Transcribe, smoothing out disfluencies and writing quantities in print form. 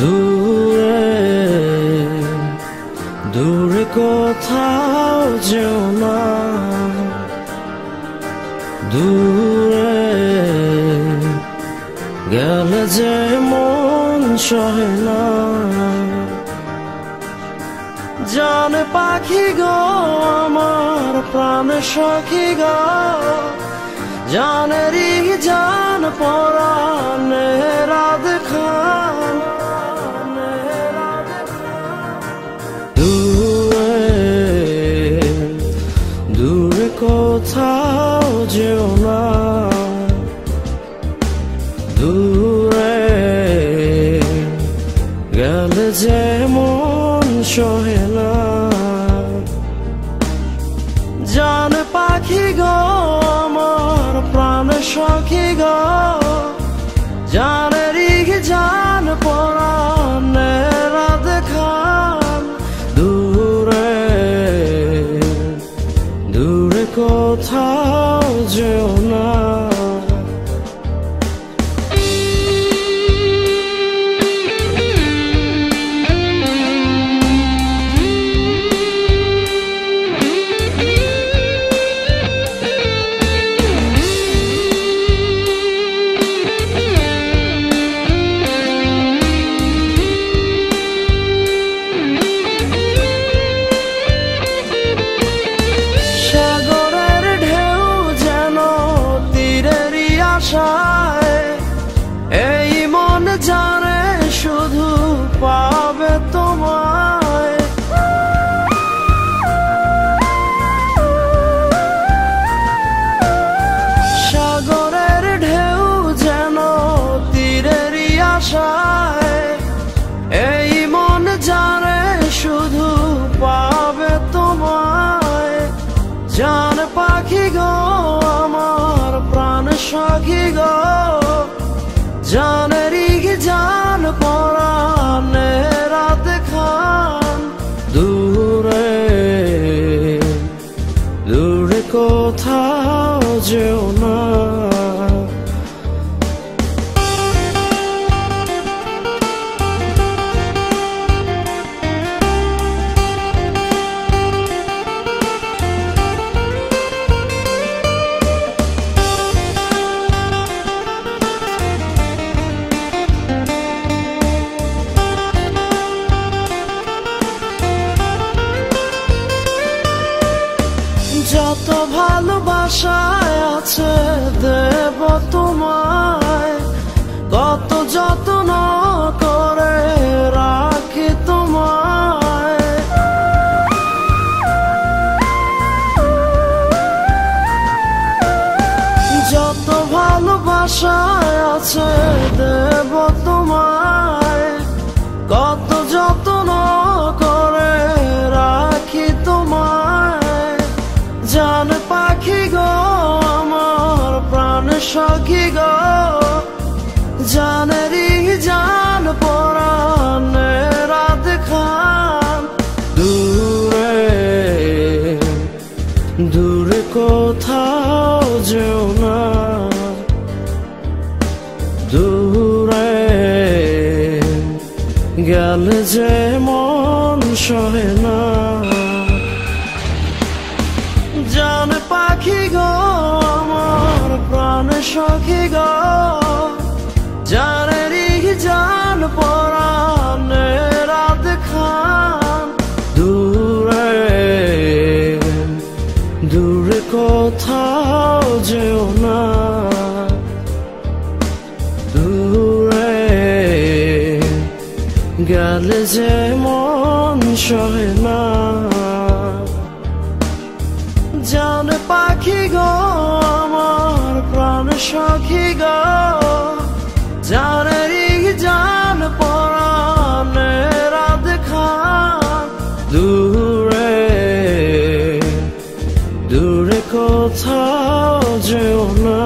দূরে দূরে কোথাও যেও না, দূরে গেলে যে মন সহে না। জানে পাখি গো আমার প্রাণ সখী গো, জানেরি জান পরাণে রাত খান। দূরে দূরে কোথাও যেও না, দূরে গেলে যে মন সহে না। জান পাখি গো আমার প্রাণ সখী গো, জানেরি জান পরাণে রাত খান। দূরে দূরে কোথাও যেও না। এই মন জানে শুধু পাবে তোমায়, সাগরের ঢেউ যেন তীরেরই আশায়। এই মন জানে শুধু পাবে তোমায়। জান পাখি গো আমার প্রাণ সখী গো, জানেরি জান পরাণে রাত খান। দূরে দূরে কোথাও যেও না। যত ভালোবাসায় আছে দেব তোমায়, কত যত্ন করে রাখি তোমায়। যত ভালোবাসায় আছে দেব তোমায়, কত যত্ন করে রাখি তোমায়। জান পাখি গো আমার প্রাণ সখী গো, জানেরি জান পরাণে রাত খান। দূরে দূরে কোথাও যেও না, দূরে গেলে যে মন সহে না। জান পাখি গো আমার প্রাণ সখী গো, জানেরি জান পরাণে রাত খান। দূরে দূরে কোথাও যেও না, দূরে গেলে যে মন সহে না। জান পাখি গো আমার প্রাণ সখী গো, জানেরি জান পরাণে রাত খান। দূরে দূরে কোথাও যেও না।